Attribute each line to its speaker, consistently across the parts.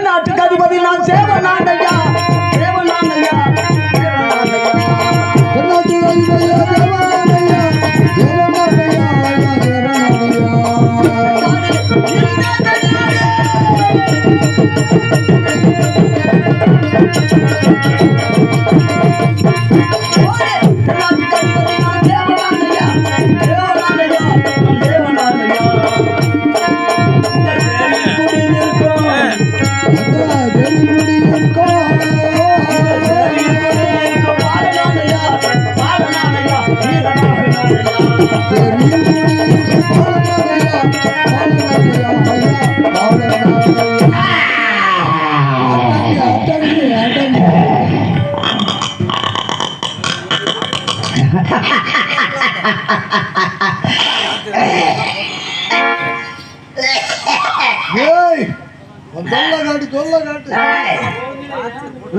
Speaker 1: நாட்டுக்கு அதிபதி நான் சேவனானையா சேவனானையா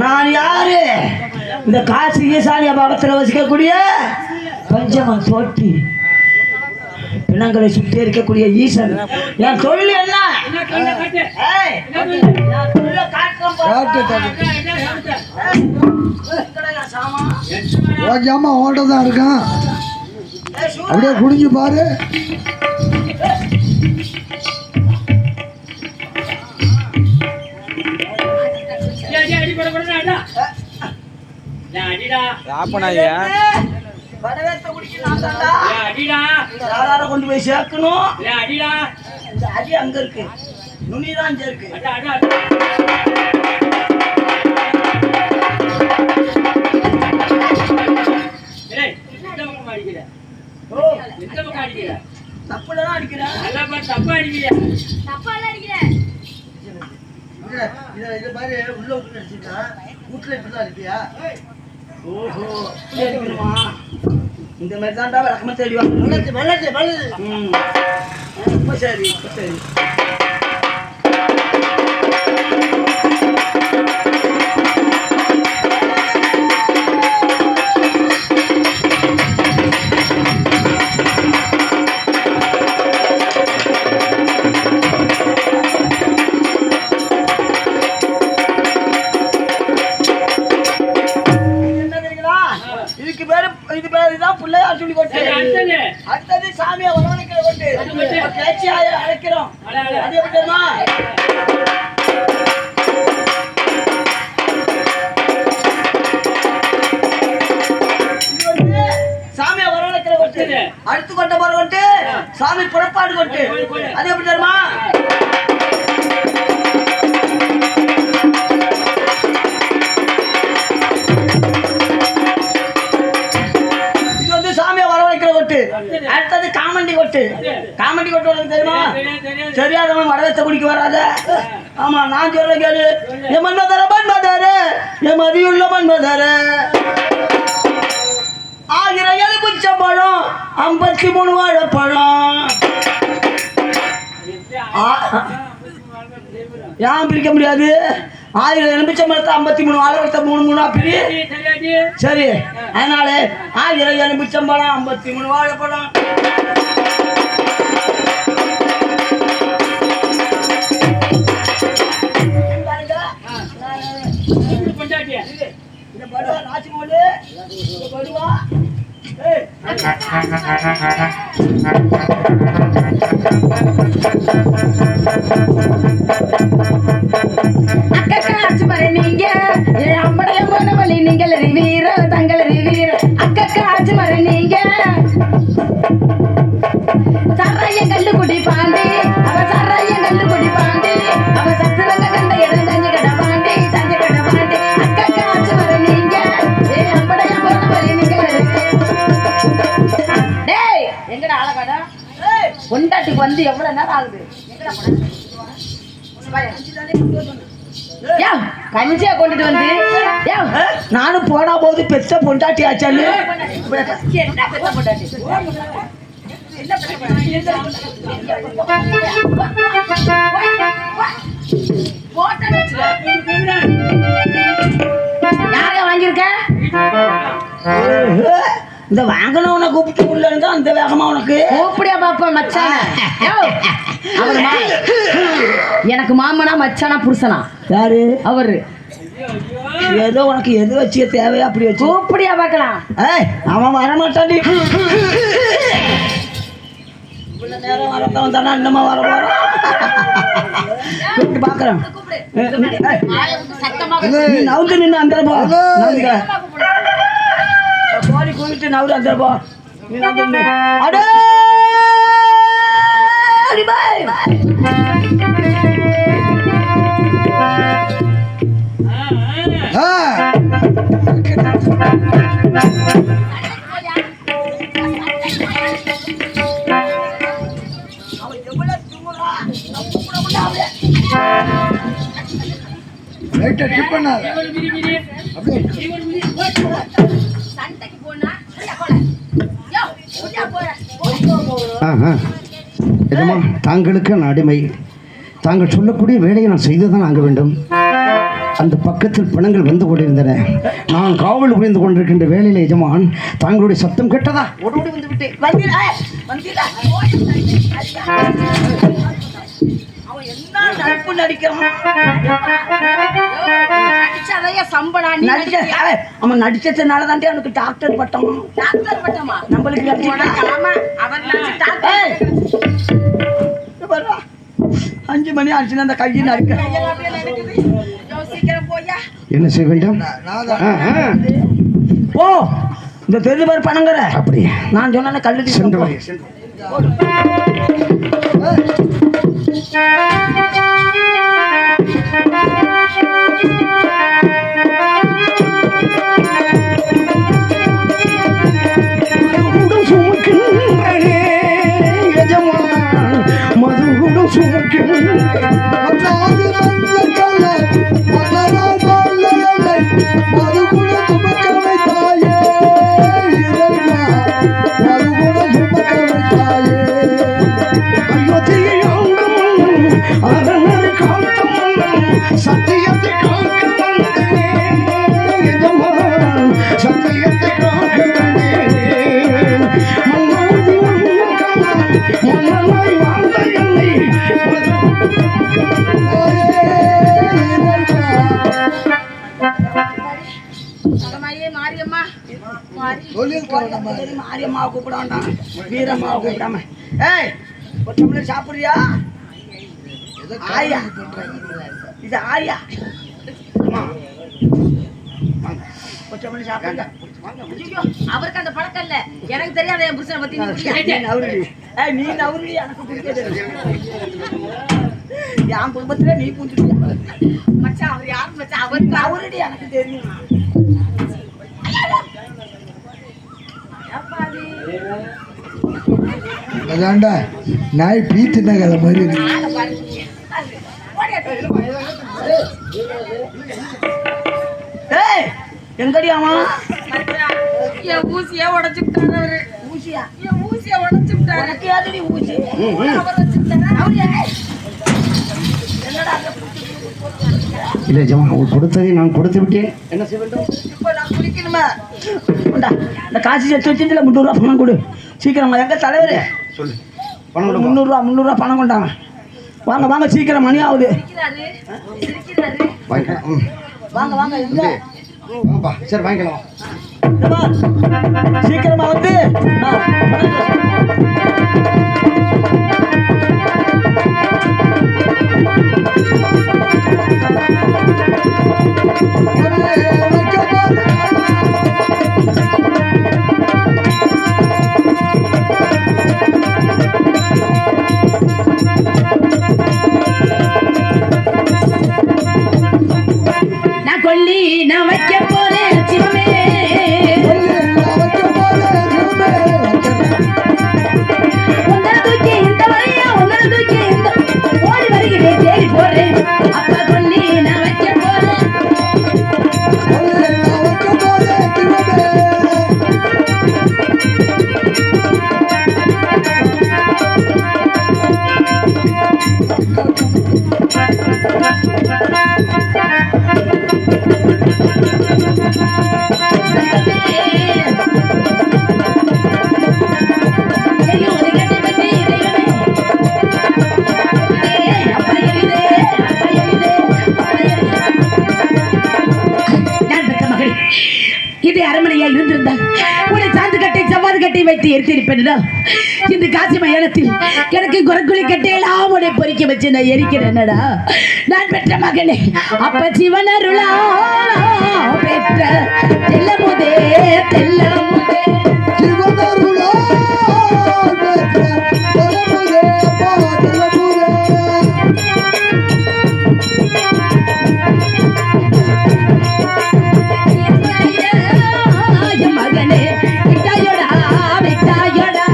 Speaker 1: நான் யாரு? இந்த காசு ஈசானிய பாகத்தில் வசிக்கக்கூடிய பஞ்சமன் தோட்டி பிணங்களை சுற்றி இருக்கக்கூடிய ஈசன். என் தொழில் என்ன?
Speaker 2: ஓகேமா ஓட்ட தான் இருக்கான். அப்படியே குடிஞ்சு பாரு.
Speaker 1: கொண்டு போய் சேர்க்கணும். அடி அங்க இருக்கு, நுனிதான் இருக்கு. தப்புலதான் அடிக்கிறேன். தப்பா அடிக்கிறேன். இது மாதிரி உள்ள விட்டு அடிச்சுட்டா வீட்டுல இப்படிதான் அடிப்பியா? ஓஹோ, அடிக்கணுமா? இந்த மாதிரி தான்டா விளக்கமா தெரியும். சரி சரி. அடுத்தது சாமியை வரவணைக்கிற கொண்டு அழைக்கிறோம். அது எப்படி தெரியுமா? சாமியை வரவணைக்கிற கொண்டு அடுத்து கொண்ட போற கொண்டு சாமி புறப்பாடு கொண்டு. அது எப்படி தெரியுமா? அடுத்தது காமண்டி கொட்டு. காமண்டி கொட்டு உனக்கு தெரியுமா? தெரியாதவன் வடவத்தை குடிக்க வராத. ஆமா, நான் சொல்ல கேளு. என் மன்மதர மன்மதர என் மதியுள்ள மன்மதர 1000 எலுமிச்சம்பழம் 53 வாழைப்பழம். ஏன் பிரிக்க முடியாது? 1000 எலுமிச்சம்பழத்தை 53 வாழைப்பழத்தை 3 பிரி. சரி, அதனால 1000 எலுமிச்சம்பழம் 53 வாழைப்பழம்.
Speaker 3: அக்கா மறை நீங்க அம்படைய போன வழி நீங்கள் அறிவீர தங்கள் அறிவீர. அக்கா மறை நீங்க சரைய கல்லு குடி பாண்டி அவ சரைய கல்லு குடி பாண்டி அவ சத்துவங்க கண்ட இடம் தஞ்சு கட பாண்டி தஞ்சு கட பாண்டி. அக்கா மறை நீங்க அம்படைய போன வழி நீங்கள் எங்கடா ஆளகாடா கொண்டாட்டுக்கு வந்து எவ்வளவு நேரம் ஆகுது? கஞ்சியா கொண்டுட்டு வந்து
Speaker 1: நானும் போனா போது பெத்த பொண்டாட்டி ஆச்சான்னு.
Speaker 3: யாரையா வாங்கியிருக்க?
Speaker 1: இந்த வாங்கினவனை கூப்பிட்டு உள்ள இருந்தா அந்த வேகமா உனக்கு
Speaker 3: கூப்பிடியா பாப்பா மச்சான? அவரு எனக்கு மாமனா மச்சானா புருஷனா?
Speaker 1: யாரு
Speaker 3: அவரு.
Speaker 1: ஏதோ உனக்கு எது வச்சு தேவையா அப்படி வச்சு
Speaker 3: கூப்பிடியா பாக்கலாம்?
Speaker 1: ஏய் அவன் வரமாட்டான்டி. இவ்வளவு நேரம் வரத்தான் தானே இன்னமா வர போறான். கூப்பிட்டு பாக்குறேன். நீ நவுந்து நின்று அந்த போ. கோழி கூப்பிட்டு நவுறு அந்த போ. நீ நவுந்து அடே பாய்.
Speaker 2: எஜமா, தாங்களுக்கு நான் அடிமை. தாங்கள் சொல்லக்கூடிய வேலையை நான் செய்துதான் ஆக வேண்டும். அந்த பக்கத்தில் பிணங்கள் வந்து கொண்டிருந்தன. நான் காவல் புரிந்து கொண்டிருக்கின்ற வேலையில் எஜமான் தாங்களுடைய சத்தம் கேட்டதா ஓடோடி வந்து விட்டேன்.
Speaker 1: அவன் என்ன நடிப்பு நடிக்கிறான்? அவன் நடிச்சதுனால தாண்டி அவனுக்கு டாக்டர் பட்டம்.
Speaker 3: டாக்டர் பட்டமா?
Speaker 1: நம்மளுக்கு வரும் 5 மணி ஆச்சுன்னா அந்த கையை நறுக்க.
Speaker 2: என்ன செய்ய வேண்டும்?
Speaker 1: ஓ இந்த பெரிய பேர் பணங்கிற
Speaker 2: அப்படி
Speaker 1: நான் சொன்ன கல்லூரி
Speaker 2: சென்று சத்தியத்தை காக்க சத்தியத்தை காக்க மன்னனாய் வாழ்ந்த என்னை
Speaker 1: மாரியம்மாவை கூப்பிட வேண்டாம், வீரம்மாவை கூப்பிடாம. ஏய் ஒரு டம்ளர் சாப்பிடுறியா? ஆயா இது ஆயா.
Speaker 3: அவருக்கு அந்த பழக்கம் இல்ல. எனக்கு தெரியாத என் புருஷனை பத்தி
Speaker 1: நீ நவுருடி. எனக்கு பிடிக்காது. என் குடும்பத்துல நீ பூந்துட்டியா
Speaker 3: மச்சான்? அவர் யாரு மச்சான்? அவருக்கு
Speaker 1: நவுருடி எனக்கு தெரியும்.
Speaker 2: அதாண்டா நாய் பீத்துனா கதை மாதிரி இருக்கு.
Speaker 1: எங்கடி அவன்?
Speaker 3: என் ஊசியா உடைச்சுட்டாரு அவரு.
Speaker 1: ஊசியா?
Speaker 3: என் ஊசியா உடைச்சுட்டாரு.
Speaker 1: எனக்கு யாரு ஊசி?
Speaker 3: அவர் வச்சுட்டாரு.
Speaker 2: இல்லை ஜமா, அவங்க கொடுத்ததை நான் கொடுத்து விட்டேன். என்ன செய்ய வேண்டும்?
Speaker 1: இப்போ நான் குளிக்கணுமா? இந்த காசு சேர்த்து வச்சதுல 300 ரூபா பணம் கொடு சீக்கிரம். எங்க தலைவர்
Speaker 2: சொல்லு.
Speaker 1: 300 ரூபா பணம் கொண்டாங்க. வாங்க வாங்க சீக்கிரம், மணி ஆகுது. வாங்க வாங்க. எங்க?
Speaker 2: சரி வாங்கிக்கலாம்.
Speaker 1: சீக்கிரமா வந்து
Speaker 3: நான் கொல்லி நான் வைக்க போறேன் சிவமே. உங்களை தூக்கி இந்த வழியா, உங்களை தூக்கி இந்த ஓடி வருகிறேன், தேடி போறேன். அப்ப கொல்லி நான் வைக்க போறேன். அரமனையா இருந்திருந்தால் உன்னை சாந்து கட்டை சவாது கட்டை வைத்து எரித்திருப்பேன். இந்த காசி மயானத்தில் எனக்கு குரக்குழி கட்டையெல்லாம் உன்னை பொறிக்க வச்சு நான் எரிக்கிறேன்னடா. நான் பெற்ற மகனே அப்ப சிவனருளா பெற்ற தெல்லமுதே தெல்லமுதே
Speaker 2: சிவனருளா பெற்ற தெல்லமுதே
Speaker 3: மகனே விட்டாயோடா விட்டாயோடா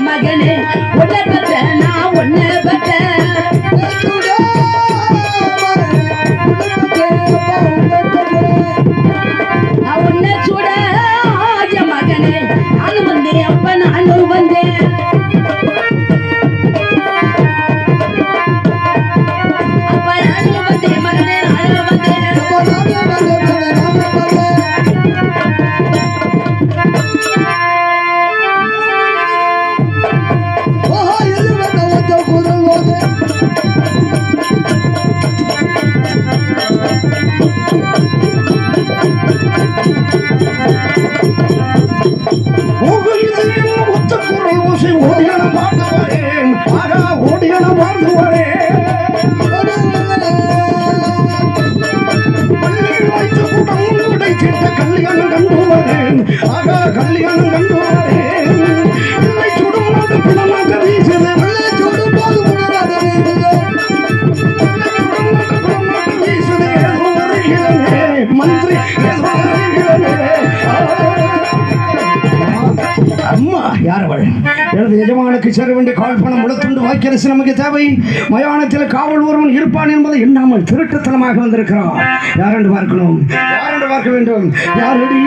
Speaker 3: மகனே ஒன்ன பத்த நான் ஒன்ன பத்த ஒன்ன சுட மகனே நானும் வந்தேன் அப்ப நானும் வந்தேன். அப்ப நானும் வந்தேன் மகனே நானும் வந்தேன்.
Speaker 2: கல்யாணம் கண்டு வரேன் ஆகா கல்யாணம் கண்டு வரேன் சுடும் பிணமாக வீசுது சுடும் போது வீசுது மந்திரி அம்மா யார் அவள்? எனது எஜமானுக்கு சேர வேண்டிய கால் பணம் முழத்துண்டு வாய்க்கரசு நமக்கு தேவை. மயானத்தில் காவல் ஒருவன் இருப்பான் என்பதை எண்ணாமல் திருட்டுத்தனமாக வந்திருக்கிறான். யாரென்று பார்க்கணும், யாரென்று பார்க்க வேண்டும். யாரடி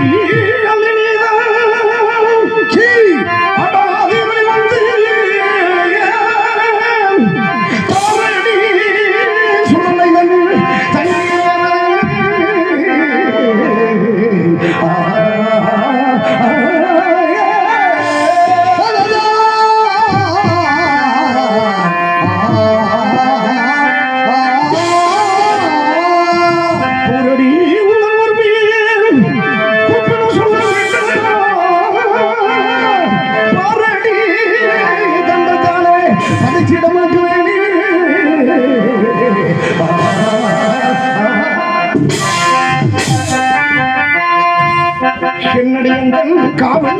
Speaker 2: காவல்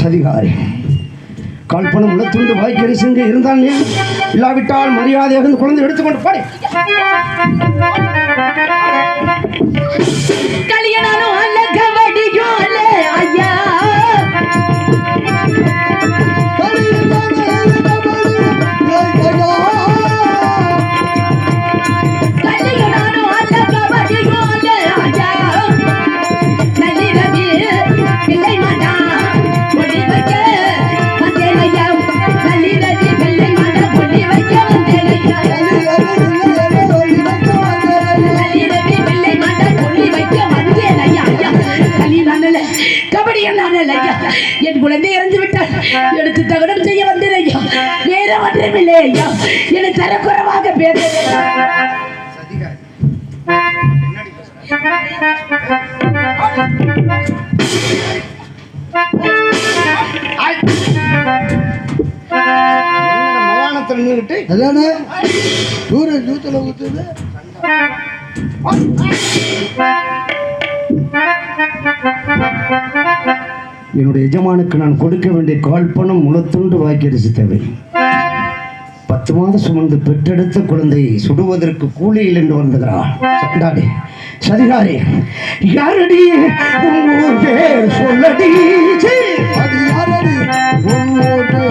Speaker 2: அதிகாரி கால்பணம் உளத்துண்டு வாய்க்கரிசி இருந்தால் இல்லாவிட்டால் மரியாதையாக இருந்து குழந்தை எடுத்துக்கொண்டு பாடி
Speaker 3: கல்யாணம் அழக வடியோலே ஐயா என் குழந்தை இறந்து விட்டால் எடுத்து தகனம் செய்ய வந்தேன் ஐயா. வேற ஒன்றுமில்லை ஐயா. என்னை தரக்குறைவாக பேசுகிறேன்.
Speaker 2: மயானத்தில் நின்றுட்டு அதானே சூரியன் ஜூத்துல ஊத்துது. என்னுடைய எஜமானுக்கு நான் கொடுக்க வேண்டிய கால் பணம் முளத்துண்டு வாய்க்கரிசி தேவை. 10 மாதம் சுமந்து பெற்றெடுத்த குழந்தையை சுடுவதற்கு கூலியில் என்று வருந்துகிறார். சண்டாடி சரிகாரி யாரடி உன் பேர் சொல்லடி அது யாரடி சொல்லடி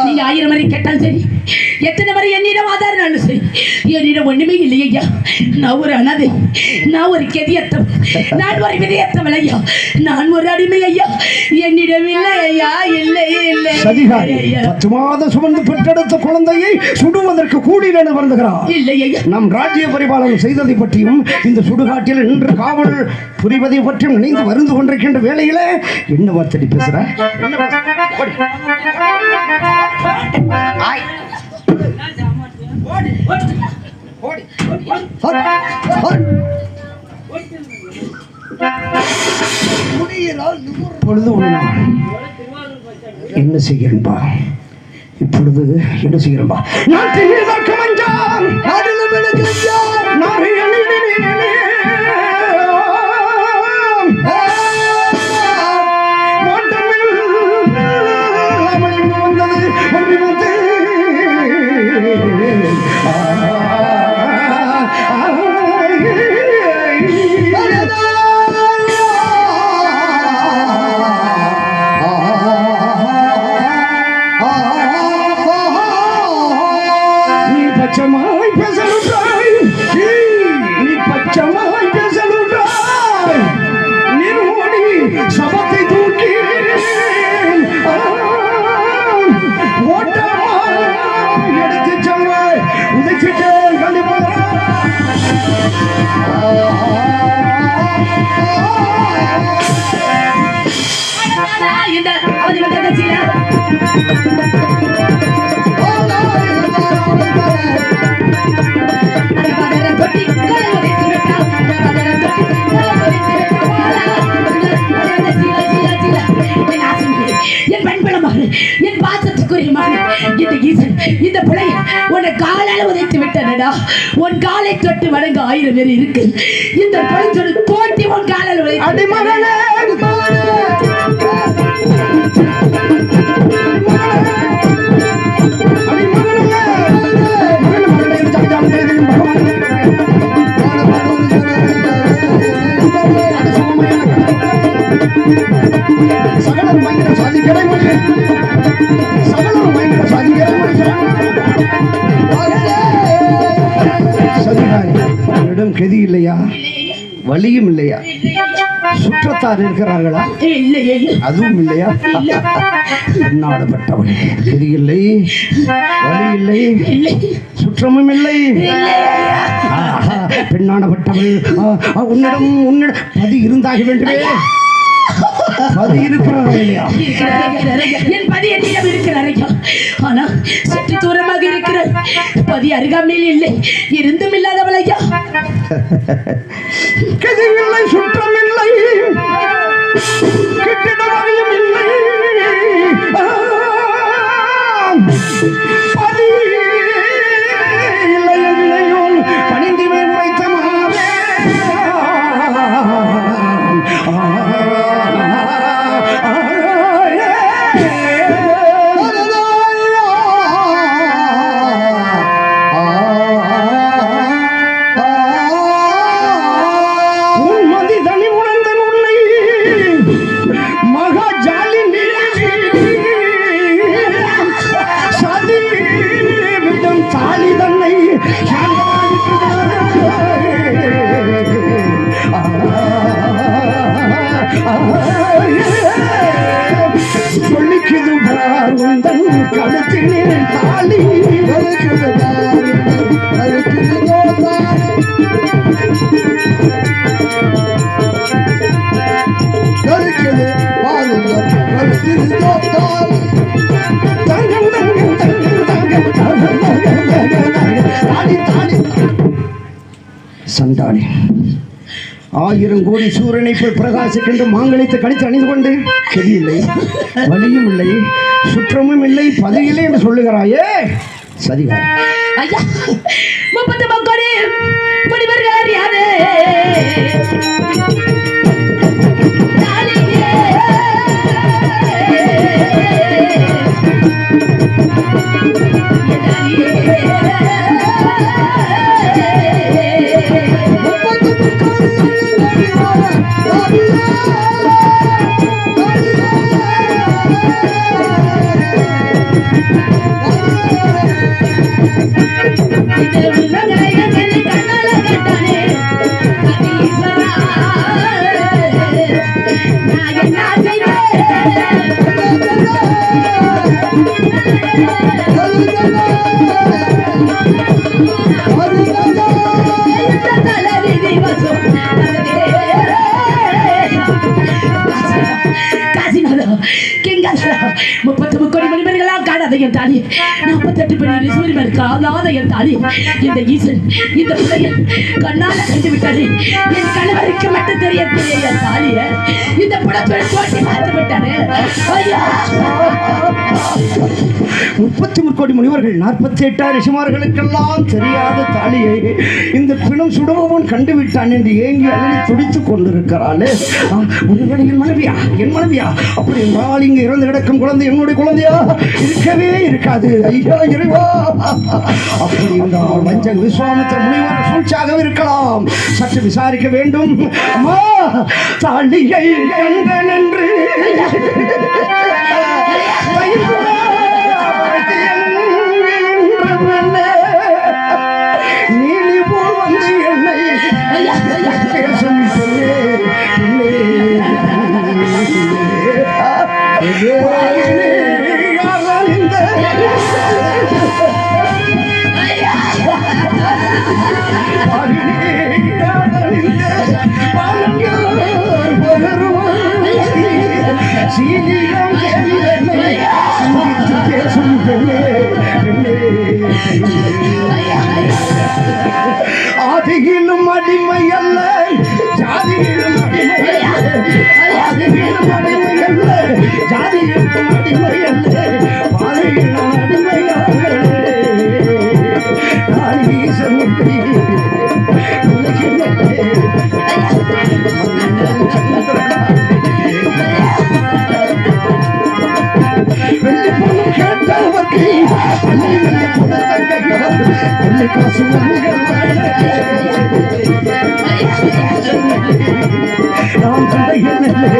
Speaker 3: நீங்க 1000 முறை கேட்டாலும் சரி, எத்தனை முறை என்னிடம் ஆதாரம் சரி, என்னிடம் ஒண்ணுமே இல்லையா. நான் ஒரு அனாதை, நான் ஒரு கெதியத்தம், நான் ஒரு விதையத்தவள் ஐயா, நான் ஒரு அடிமை ஐயா. என்னிடம் இல்லை ஐயா, இல்லை இல்லை.
Speaker 2: 10 மாதம் சுமந்து பெற்றெடுத்த குழந்தையை சுடுவதற்கு கூடியில் வருந்துகிறார்.
Speaker 3: இல்லை ஐயா.
Speaker 2: நம் ராஜ்ய பரிபாலனம் செய்ததை பற்றியும் இந்த சுடுகாட்டில் நின்று காவல் புரிவதை பற்றியும் நினைந்து வருந்து கொண்டிருக்கின்ற வேளையில என்ன வார்த்தை பேசுற? பொழுது என்ன செய்கிறேன்பா, இப்பொழுது என்ன செய்கிறேன்பா, அச்சமாய் பேசலுண்டாய் நிறுவனி சபத்தை தூக்கி ஓட்டமா எடுத்து செல்வாய் உதைச்சிட்டேன் கண்டிப்பாக
Speaker 3: இந்த அவதி வந்ததில்லை என் பெண்பிளமாக என் பாசத்துக்குரிய மகன் இந்த ஈசன் இந்த பிள்ளை உன்னை காலால் உதைத்து விட்டனடா உன் காலை தொட்டு வணங்க 1000 பேர் இருக்கு இந்த பிள்ளை தோட்டி உன் காலால் உதைத்து
Speaker 2: அடிமகனே சகலம் பயங்கர சாதிக்கிற சகலம் பயங்கர சாதிக்கிற சதிகாரிடம் கெதி இல்லையா வலியும் இல்லையா சுற்றத்தார் இருக்கிறார்களா
Speaker 3: இல்லையே
Speaker 2: அதுவும் இல்லையா நாடப்பட்டவள் கெதி இல்லை வலி இல்லை சுற்றமும் இல்லை பெண்ணானப்பட்டவள் உன்னிடம் பதி இருந்தாக வேண்டுமே பதி இருக்கிறாரா இல்லையா
Speaker 3: என் பதி என்னிடம் இருக்கிறாரையா ஆனா சற்று தூரமாக இருக்கிற பதி அருகாமையில் இல்லை இருந்தும் இல்லாதவளையா
Speaker 2: கதிவில்லை சுற்றமில்லை கட்டிட வகையும் இல்லை பதி இல்லையும் பணிந்திமை உரைத்த மாவே சொல்லிக்குது பாருந்தன் கழுத்தினே தாலி சண்டாளி 1000 கோடி சூரியனை போய் பிரகாசிக்கின்ற மாங்கலித்து கடித்து அணிந்து கொண்டு கெதி இல்லை வலியும் இல்லை சுற்றமும் இல்லை பதவியில்லை என்று சொல்லுகிறாயே சதிகாரி
Speaker 3: ஐயா 30 மக்களே படிவர்கள் யாரே என் தாலி 48 பெண்ணில் சூரியன் காலாத என் தாலி இந்த ஈசன் இந்த பிள்ளையை கண்ணால கண்டு விட்டாரு என் கணவருக்கு மட்டும் தெரியக்கூடிய என் தாலிய இந்த புடத்தோட போட்டி பார்த்து விட்டாரு ஐயா
Speaker 2: 33 கோடி முனிவர்கள் 48 ரிஷிமார்களுக்கெல்லாம் தெரியாத தாலியை இந்த பிணம் சுடபவன் கண்டுவிட்டான் என்று ஏங்கி அள்ளி துடித்துக் கொண்டிருக்கிறாளே ஒருவேளை என் மனைவியா அப்படி என்றால் இங்கு இறந்து கிடக்கும் குழந்தை என்னுடைய குழந்தையா இருக்கவே இருக்காது ஐயா இறைவா அப்படி இருந்தால் வஞ்சக விஸ்வாமித்திர முனிவர் சூழ்ச்சியாகவே இருக்கலாம் சற்று விசாரிக்க வேண்டும் அம்மா தாலியை கண்டன் என்று நீலி போல் வந்து என்னை சீனியம் தேவி என்னை சிந்தித்து பேசும் பெண்ணே பெண்ணே ஆதியிலும் அடிமை அல்ல ஜாதியிலும் அடிமை ஆதியிலும் அடிமை அல்ல ஜாதியிலும் அடிமை அல்ல பாதையிலும் அடிமை அல்ல நான் ஈசன் கேட்டவர்க்கு காசு நாம் தந்தையில்லை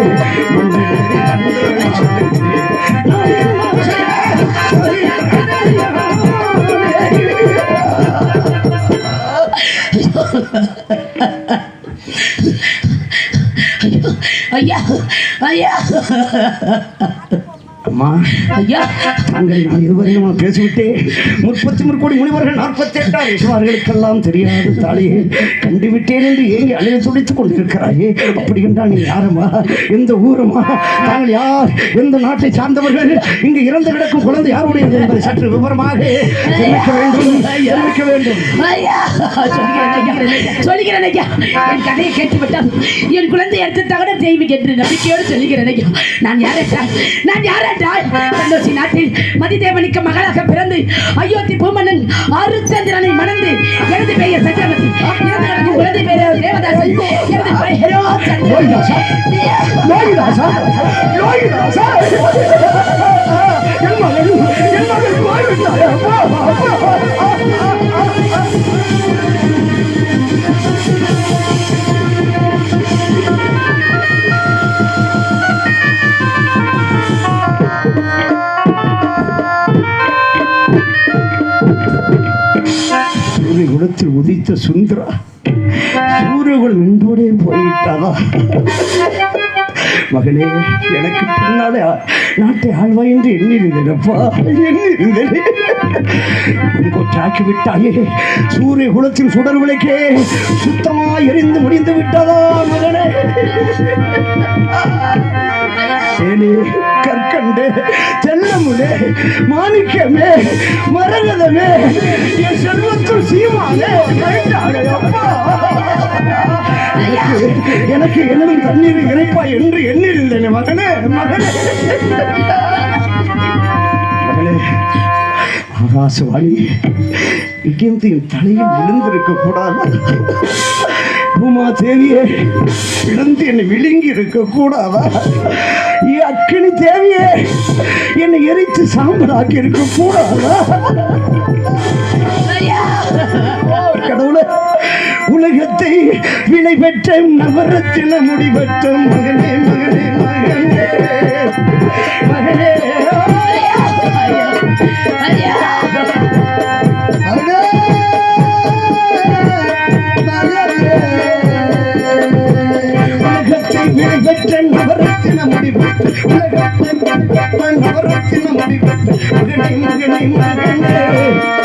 Speaker 3: ஐயா ஐயா
Speaker 2: அம்மா
Speaker 3: ஐயா
Speaker 2: தாங்கள் நான் இதுவரையும் பேசிவிட்டேன் 33 கோடி முனிவர்கள் 48 ரிஷிமார்களுக்கெல்லாம் தெரியாது தாலியை கண்டுவிட்டேன் என்று ஏங்கி அழிவு துடித்துக் கொண்டிருக்கிறாயே அப்படி என்றால் நீ யாரம்மா எந்த ஊரம்மா தாங்கள் யார் எந்த நாட்டை சார்ந்தவர்கள் இங்கு இறந்து கிடக்கும் குழந்தை யாருடையது என்பதை சற்று விவரமாக தெரிவிக்க வேண்டும்
Speaker 3: ஐயா சொல்லுகிறேன் ஐயா என் கதையை கேட்டுவிட்டால் என் குழந்தை எடுத்து தகட செய்வீங்க என்று நம்பிக்கையோடு சொல்லுகிறேன் ஐயா நான் யாரா கண்ணோசி நாட்டில் மதிதேவனுக்கு மகளாக பிறந்து அயோத்தி பூமன்னன் அருச்சந்திரனை மணந்து எனது பெயர் சக்கரவர்த்தி குழந்தை பெயர் தேவதாசன் எனது பெயரோ
Speaker 2: சூரியகுலத்தில் உதித்த சுந்தரா சூரியகுலம் இன்றோடே போய்விட்டாதா மகனே எனக்கு பின்னாலே நாட்டை ஆழ்வா என்று எண்ணிருந்தேனப்பா எண்ணிருந்தேன் கொற்றாக்கி விட்டாயே சூரிய குலத்தின் சுடர்களுக்கே சுத்தமா எரிந்து முடிந்து விட்டதா மகனே சேனே கற்கண்டு தெல்லமுலே மாணிக்கமே மரகதமே என் செல்வத்தில் சீமானே எனக்கு என்னும் தண்ணீர் இறைப்பா என்று எண்ணிருந்தேனே மகனே மகனே மகனே ஆகாசவாணி இங்கிருந்து என் தலையில் விழுந்திருக்க கூடாது பூமா தேவியே விழுந்து என்னை விழுங்கி இருக்க கூடாதா அக்கினி தேவியே என்னை எரித்து சாம்பலாக்கி இருக்க கூடாதா கடவுளே உலகத்தை விலை பெற்ற நவரத்தின முடிவற்ற மகனே மகனே மகனே மகனே உலகத்தை விலை பெற்ற நவரத்தின முடிவற்ற உலகத்தை நவரத்தின முடிவற்ற மகனே மகனே மகனே